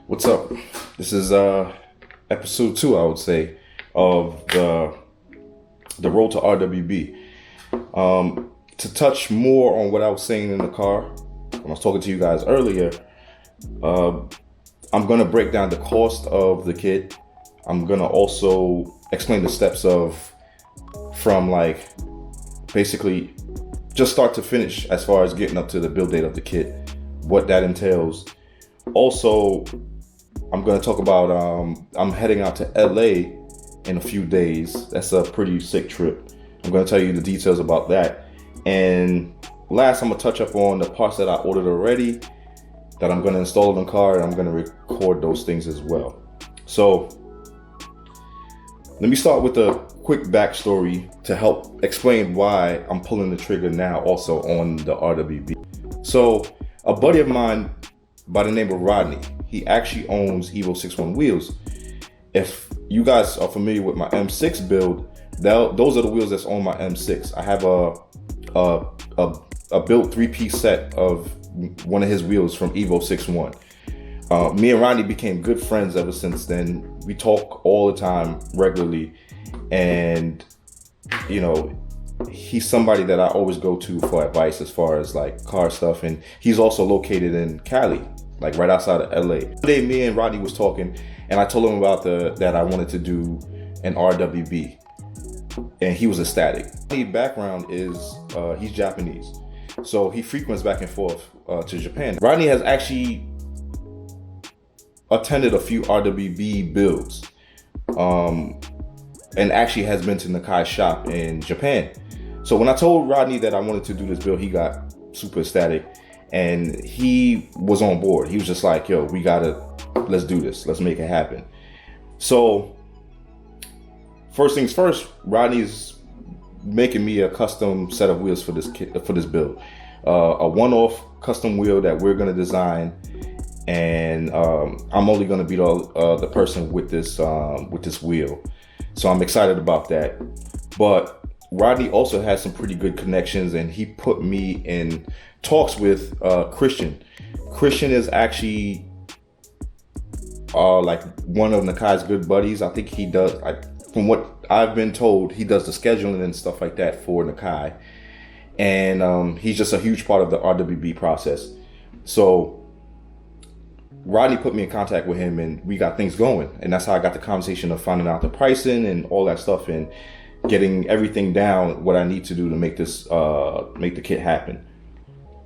What's up? This is episode 2, I would say, of the road to RWB. To touch more on what I was saying in the car when I was talking to you guys earlier, I'm gonna break down the cost of the kit. I'm gonna also explain the steps from like basically just start to finish as far as getting up to the build date of the kit, what that entails. Also, I'm going to talk about, I'm heading out to LA in a few days. That's a pretty sick trip. I'm going to tell you the details about that. And last, I'm going to touch up on the parts that I ordered already that I'm going to install in the car, and I'm going to record those things as well. So let me start with a quick backstory to help explain why I'm pulling the trigger now also on the RWB. So a buddy of mine by the name of Rodney, he actually owns Evo 61 wheels. If you guys are familiar with my M6 build, those are the wheels that's on my M6. I have a built 3-piece set of one of his wheels from Evo 61. Me and Rodney became good friends ever since then. We talk all the time, regularly, and you know, he's somebody that I always go to for advice as far as like car stuff. And he's also located in Cali, like right outside of LA. One day me and Rodney was talking, and I told him about that I wanted to do an RWB, and he was ecstatic. His background is he's Japanese, so he frequents back and forth to Japan. Rodney has actually attended a few RWB builds, and actually has been to Nakai's shop in Japan. So when I told Rodney that I wanted to do this build, he got super ecstatic, and he was on board. He was just like, yo, let's do this. Let's make it happen. So first things first, Rodney's making me a custom set of wheels for this build. A one-off custom wheel that we're gonna design, and I'm only gonna be the person with this wheel. So I'm excited about that. But Rodney also has some pretty good connections, and he put me in talks with Christian. Christian is actually like one of Nakai's good buddies. I think he does, from what I've been told, he does the scheduling and stuff like that for Nakai. And he's just a huge part of the RWB process. So Rodney put me in contact with him, and we got things going. And that's how I got the conversation of finding out the pricing and all that stuff, and getting everything down, what I need to do to make this, make the kit happen.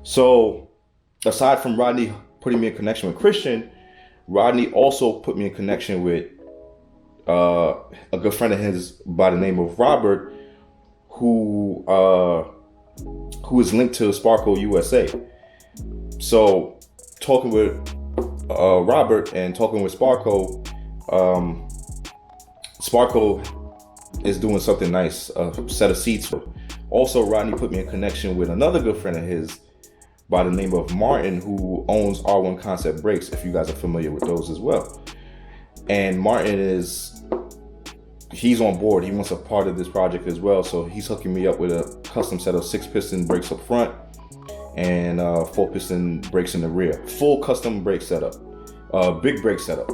So aside from Rodney putting me in connection with Christian, Rodney also put me in connection with a good friend of his by the name of Robert, who is linked to Sparco USA. So talking with Robert and talking with Sparco, Sparco is doing something nice, a set of seats. Also, Rodney put me in connection with another good friend of his by the name of Martin, who owns R1 Concept Brakes, if you guys are familiar with those as well. And Martin he's on board. He wants a part of this project as well. So he's hooking me up with a custom set of 6-piston brakes up front and 4-piston brakes in the rear. Full custom brake setup, big brake setup.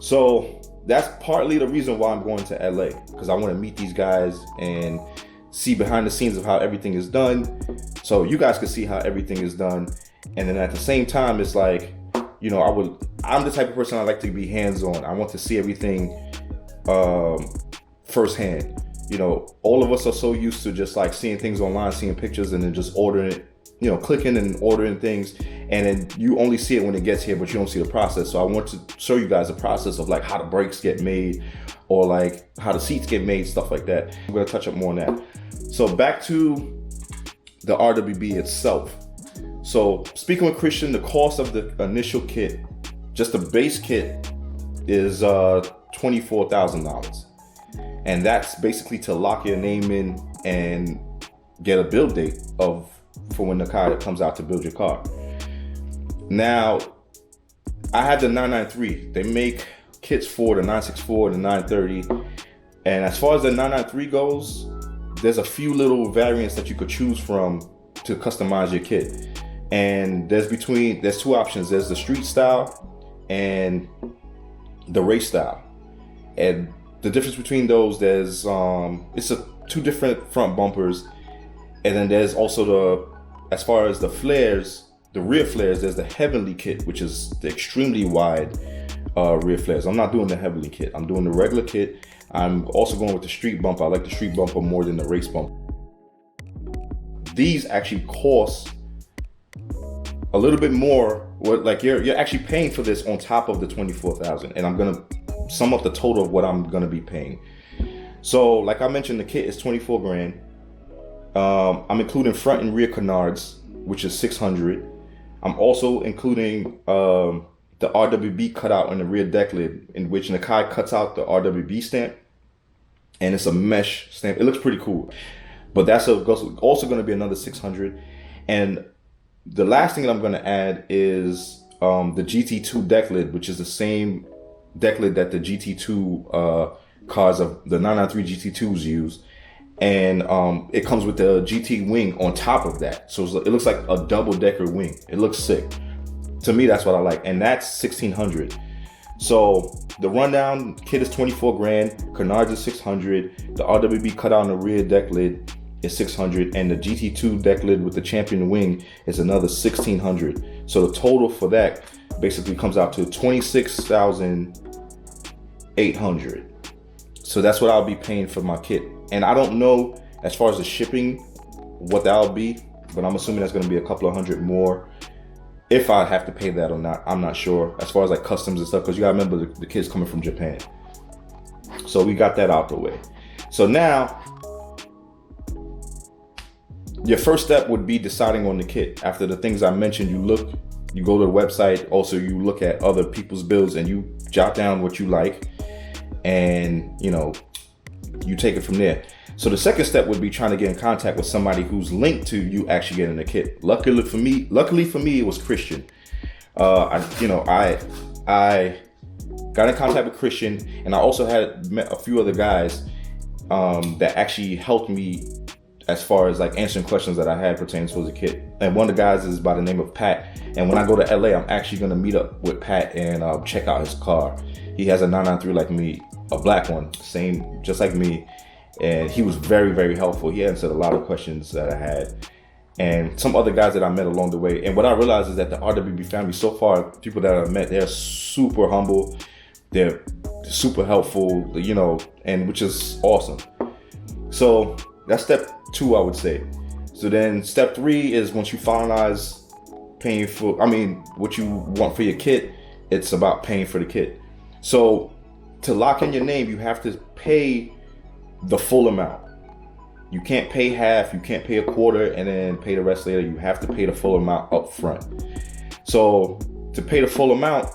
So that's partly the reason why I'm going to LA, because I want to meet these guys and see behind the scenes of how everything is done, so you guys can see how everything is done. And then at the same time, it's like, you know, I'm the type of person I like to be hands-on. I want to see everything firsthand. You know, all of us are so used to just like seeing things online, seeing pictures, and then just ordering it, you know, clicking and ordering things, and then you only see it when it gets here, but you don't see the process. So I want to show you guys the process of like how the brakes get made, or like how the seats get made, stuff like that. I'm gonna touch up more on that. So back to the RWB itself. So speaking with Christian, the cost of the initial kit, just the base kit, is $24,000. And that's basically to lock your name in and get a build date for when Nakai comes out to build your car. Now, I had the 993. They make kits for the 964, the 930. And as far as the 993 goes, there's a few little variants that you could choose from to customize your kit. And there's two options. There's the street style and the race style. And the difference between those, there's two different front bumpers, and then there's also as far as the flares, the rear flares, there's the Heavenly kit, which is the extremely wide rear flares. I'm not doing the Heavenly kit. I'm doing the regular kit. I'm also going with the street bumper. I like the street bumper more than the race bumper. These actually cost a little bit more. Like you're actually paying for this on top of the $24,000, and I'm gonna sum up the total of what I'm gonna be paying. So, like I mentioned, the kit is 24 grand. I'm including front and rear canards, which is 600. I'm also including the RWB cutout on the rear deck lid, in which Nakai cuts out the RWB stamp, and it's a mesh stamp. It looks pretty cool, but that's also going to be another 600. And the last thing that I'm going to add is the GT2 deck lid, which is the same deck lid that the GT2 cars of the 993 GT2s use, and it comes with the GT wing on top of that, so it looks like a double decker wing. It looks sick. To me, that's what I like, and that's 1,600. So the rundown kit is 24 grand, canards is 600, the RWB cutout on the rear deck lid is 600, and the GT2 deck lid with the champion wing is another 1,600. So the total for that basically comes out to 26,800. So that's what I'll be paying for my kit. And I don't know as far as the shipping what that'll be, but I'm assuming that's going to be a couple of hundred more. If I have to pay that or not, I'm not sure. As far as like customs and stuff, because you gotta remember the kid's coming from Japan. So we got that out the way. So now, your first step would be deciding on the kit. After the things I mentioned, you go to the website. Also, you look at other people's builds and you jot down what you like, and you take it from there. So the second step would be trying to get in contact with somebody who's linked to you actually getting the kit. Luckily for me, it was Christian. I got in contact with Christian, and I also had met a few other guys that actually helped me as far as like answering questions that I had pertaining to the kit. And one of the guys is by the name of Pat. And when I go to LA, I'm actually gonna meet up with Pat and check out his car. He has a 993 like me, a black one, same, just like me. And he was very, very helpful. He answered a lot of questions that I had, and some other guys that I met along the way. And what I realized is that the RWB family so far, people that I've met, they're super humble, they're super helpful, and which is awesome. So that's step 2, I would say. So then step 3 is once you finalize paying for, what you want for your kit, it's about paying for the kit. So to lock in your name, you have to pay the full amount. You can't pay half, you can't pay a quarter and then pay the rest later. You have to pay the full amount up front. So to pay the full amount,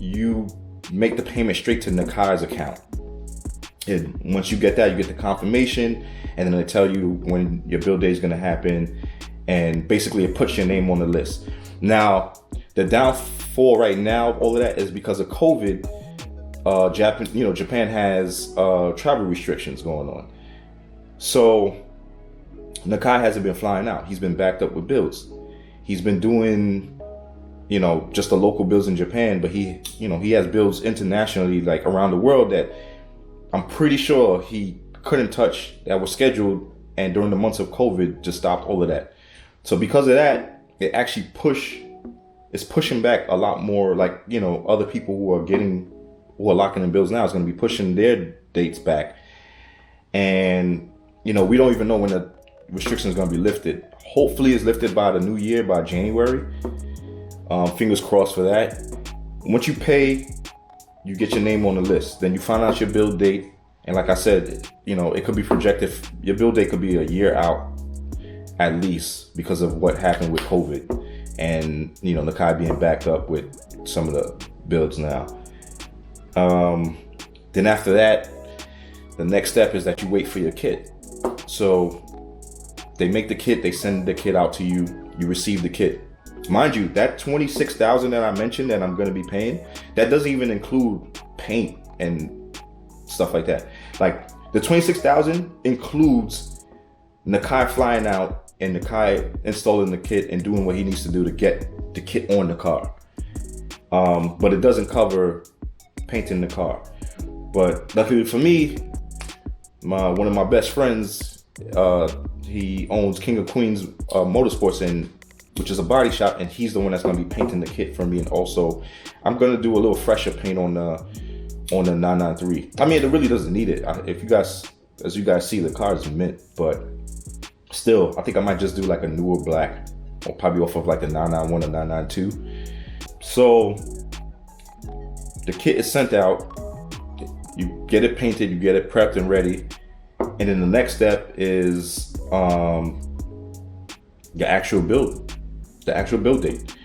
you make the payment straight to Nakai's account. And once you get that, you get the confirmation, and then they tell you when your build day is going to happen, and basically it puts your name on the list. Now, the downfall right now, all of that is because of COVID. Japan has travel restrictions going on. So Nakai hasn't been flying out. He's been backed up with builds. He's been doing, just the local builds in Japan, but he has builds internationally, like around the world, that I'm pretty sure he couldn't touch, that was scheduled, and during the months of COVID just stopped all of that. So because of that, it actually it's pushing back a lot more, like, other people who are locking in builds now is going to be pushing their dates back. And, we don't even know when the restriction is going to be lifted. Hopefully it's lifted by the new year, by January. Fingers crossed for that. Once you pay, you get your name on the list. Then you find out your build date. And like I said, it could be projected. Your build date could be a year out at least because of what happened with COVID. And, Nakai being backed up with some of the builds now. Then after that, the next step is that you wait for your kit. So they make the kit, they send the kit out to you, you receive the kit. Mind you, that $26,000 that I mentioned that I'm going to be paying, that doesn't even include paint and stuff like that. Like the $26,000 includes Nakai flying out and Nakai installing the kit and doing what he needs to do to get the kit on the car. but it doesn't cover painting the car. But luckily for me, one of my best friends, he owns King of Queens Motorsports, which is a body shop, and he's the one that's gonna be painting the kit for me. And also, I'm gonna do a little fresher paint on the 993. I mean, it really doesn't need it. As you guys see, the car is mint, but still, I think I might just do like a newer black, or probably off of like the 991 or 992. So the kit is sent out. You get it painted, you get it prepped and ready, and then the next step is the actual build date,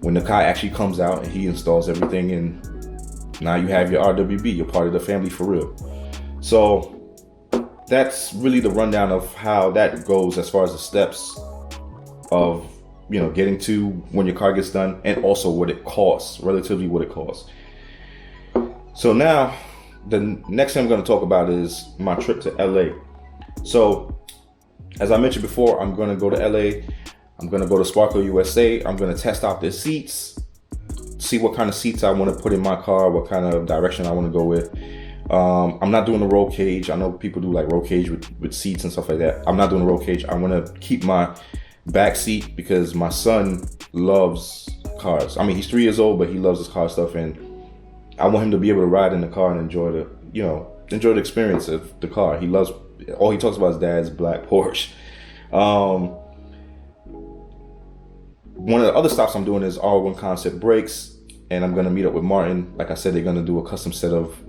when the car actually comes out and he installs everything, and now you have your RWB, you're part of the family for real. So that's really the rundown of how that goes as far as the steps of, you know, getting to when your car gets done, and also what it costs, relatively what it costs. So now the next thing I'm going to talk about is my trip to LA. So as I mentioned before, I'm going to go to LA. I'm going to go to Sparkle USA. I'm going to test out their seats, see what kind of seats I want to put in my car, what kind of direction I want to go with. I'm not doing a roll cage. I know people do like roll cage with seats and stuff like that. I'm not doing a roll cage. I want to keep my back seat because my son loves cars. I mean, he's 3 years old, but he loves his car stuff, and I want him to be able to ride in the car and enjoy the experience of the car. All he talks about is dad's black Porsche. One of the other stops I'm doing is R1 Concept Brakes, and I'm gonna meet up with Martin. Like I said, they're gonna do a custom set of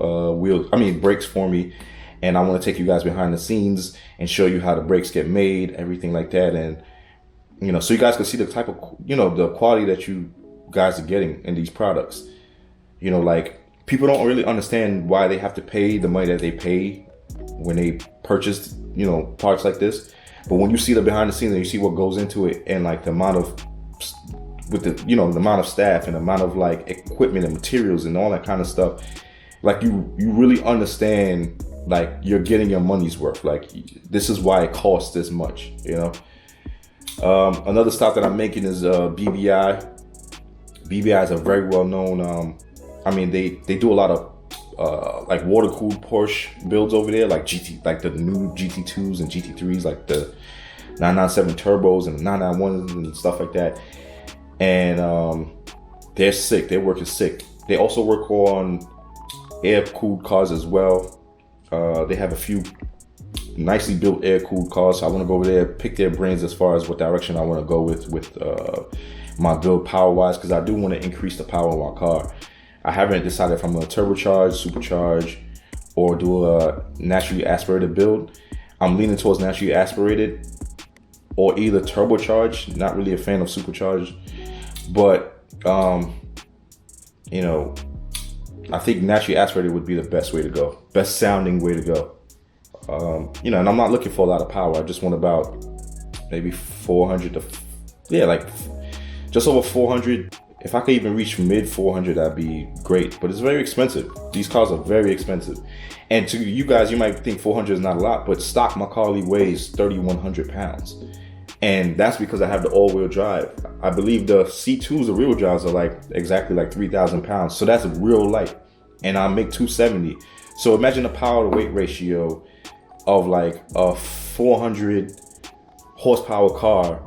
brakes for me, and I want to take you guys behind the scenes and show you how the brakes get made, everything like that, and so you guys can see the type of the quality that you guys are getting in these products. Like, people don't really understand why they have to pay the money that they pay when they purchase parts like this, but when you see the behind the scenes and you see what goes into it, and like the amount of the amount of staff and the amount of like equipment and materials and all that kind of stuff, like you really understand, like, you're getting your money's worth. Like, this is why it costs this much. Another stop that I'm making is BBI. BBI is a very well known, they do a lot of like water cooled Porsche builds over there, like the new GT2s and GT3s, like the 997 turbos and 991s and stuff like that. And they're sick. Their work is sick. They also work on air cooled cars as well. They have a few nicely built air cooled cars. So I want to go over there, pick their brains as far as what direction I want to go with my build power wise, because I do want to increase the power of my car. I haven't decided if I'm going to turbocharge, supercharge, or do a naturally aspirated build. I'm leaning towards naturally aspirated or either turbocharged. Not really a fan of supercharged, but I think naturally aspirated would be the best way to go, best sounding way to go. And I'm not looking for a lot of power. I just want about maybe 400 just over 400. If I could even reach mid 400, that'd be great. But it's very expensive. These cars are very expensive. And to you guys, you might think 400 is not a lot, but stock Macaulay weighs 3,100 pounds. And that's because I have the all-wheel drive. I believe the C2s, the real drives, are exactly 3,000 pounds. So that's real light. And I make 270. So imagine the power to weight ratio of like a 400 horsepower car,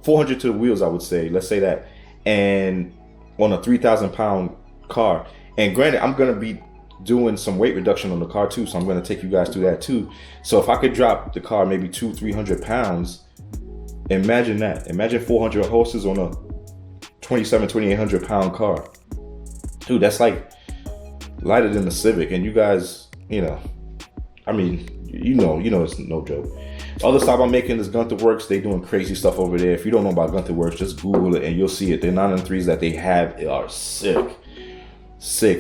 400 to the wheels, I would say. Let's say that. And on a 3,000 pound car. And granted, I'm going to be doing some weight reduction on the car too. So I'm going to take you guys through that too. So if I could drop the car maybe 200-300 pounds, imagine that. Imagine 400 horses on a 2,800 pound car. Dude, that's like lighter than the Civic. And you guys, it's no joke. Other stop I'm making is Gunther Works. They doing crazy stuff over there. If you don't know about Gunther Works, just Google it and you'll see it. The 993s that they have are sick,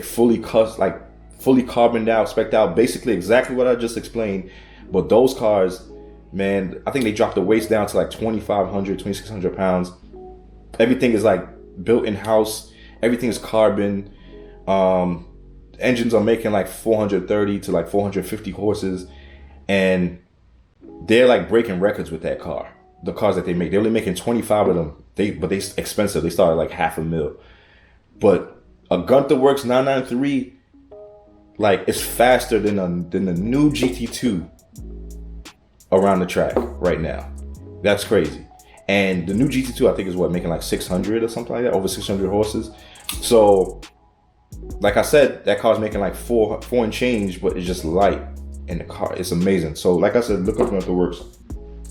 fully carboned out, spec'd out, basically exactly what I just explained. But those cars, man, I think they dropped the weights down to like 2,500, 2,600 pounds. Everything is like built in house. Everything is carbon. Engines are making like 430 to like 450 horses, and they're like breaking records with that car. The cars that they make, they're only making 25 of them. But they expensive. They start at like $500,000. But a Gunther Works 993, like, it's faster than the new GT2 around the track right now. That's crazy. And the new GT2, I think, is what, making like 600 or something like that, over 600 horses. So, like I said, that car's making like four and change, but it's just light. And the car, it's amazing. So, like I said, look up Gunther Works.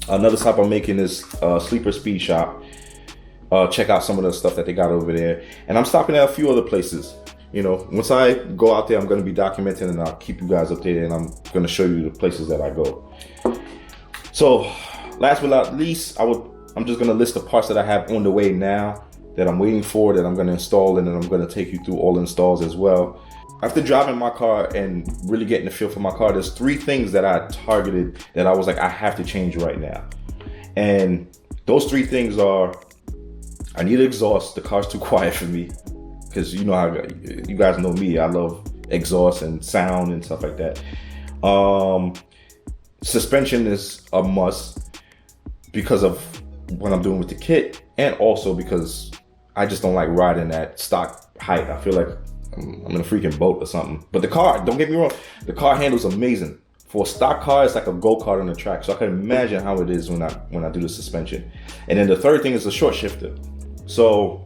Another stop I'm making is Sleeper Speed Shop. Check out some of the stuff that they got over there. And I'm stopping at a few other places. You know, once I go out there, I'm going to be documenting, and I'll keep you guys updated, and I'm going to show you the places that I go. So, last but not least, I'm just going to list the parts that I have on the way now, that I'm waiting for, that I'm going to install, and then I'm going to take you through all the installs as well. After driving my car and really getting the feel for my car, there's 3 things that I targeted that I was like, I have to change right now. And those 3 things are, I need exhaust. The car's too quiet for me. Because you know how, you guys know me, I love exhaust and sound and stuff like that. Suspension is a must because of what I'm doing with the kit, and also because I just don't like riding at stock height. I feel like I'm in a freaking boat or something. But the car, don't get me wrong, the car handles amazing. For a stock car, it's like a go-kart on the track. So I can imagine how it is when I do the suspension. And then the third thing is the short shifter. So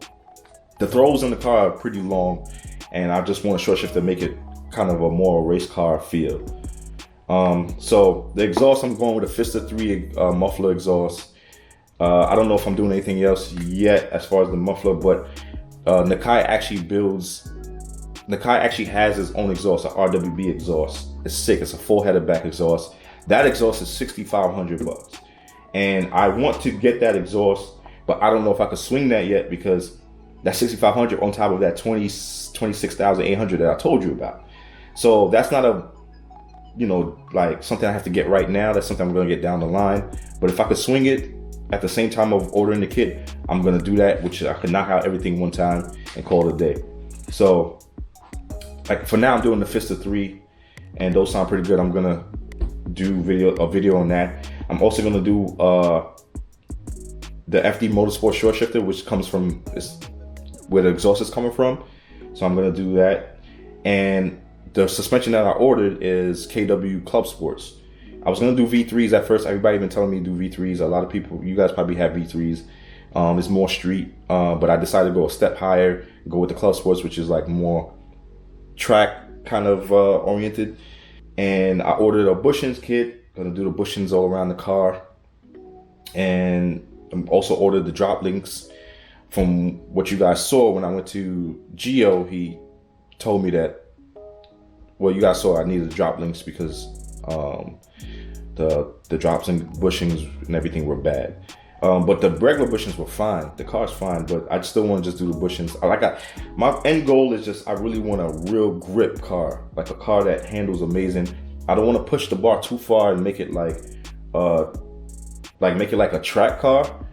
the throws in the car are pretty long, and I just want a short shifter to make it kind of a more race car feel. So the exhaust, I'm going with a Fister 3 muffler exhaust. I don't know if I'm doing anything else yet as far as the muffler, but Nakai actually has its own exhaust, an RWB exhaust. It's sick. It's a full header back exhaust. That exhaust is $6,500, and I want to get that exhaust, but I don't know if I could swing that yet, because that's $6,500 on top of that $26,800 that I told you about. So that's not a, like something I have to get right now. That's something I'm going to get down the line. But if I could swing it at the same time of ordering the kit, I'm going to do that, which I could knock out everything one time and call it a day. So, like, for now, I'm doing the Fister 3, and those sound pretty good. I'm going to do a video on that. I'm also going to do the FD Motorsport short shifter, which comes from where the exhaust is coming from. So I'm going to do that. And the suspension that I ordered is KW Club Sports. I was going to do V3s at first. Everybody been telling me to do V3s. A lot of people, you guys probably have V3s. It's more street, but I decided to go a step higher, go with the Club Sports, which is like more track kind of oriented. And I ordered a bushings kit. Going to do the bushings all around the car. And I also ordered the drop links. From what you guys saw when I went to Geo, he told me that, well, you guys saw I needed the drop links because the drops and bushings and everything were bad. But the regular bushings were fine. The car's fine, but I still want to just do the bushings. My end goal is just, I really want a real grip car, like a car that handles amazing. I don't want to push the bar too far and make it like a track car,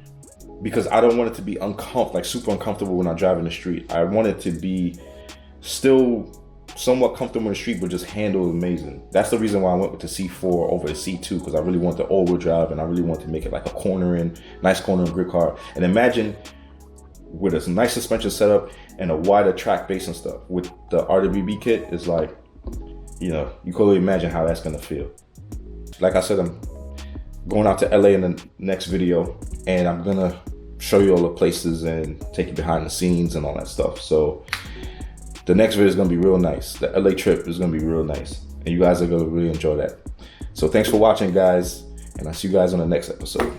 because I don't want it to be super uncomfortable when I drive in the street. I want it to be still somewhat comfortable in the street, but just handle amazing. That's the reason why I went with the C4 over the C2, because I really want the all-wheel drive, and I really want to make it like a nice cornering grip car. And imagine with a nice suspension setup and a wider track base and stuff with the RWB kit, is like, you can only imagine how that's gonna feel. Like I said, I'm going out to LA in the next video, and I'm gonna show you all the places and take you behind the scenes and all that stuff. So the next video is gonna be real nice. The LA trip is gonna be real nice, and you guys are gonna really enjoy that. So thanks for watching, guys, and I'll see you guys on the next episode.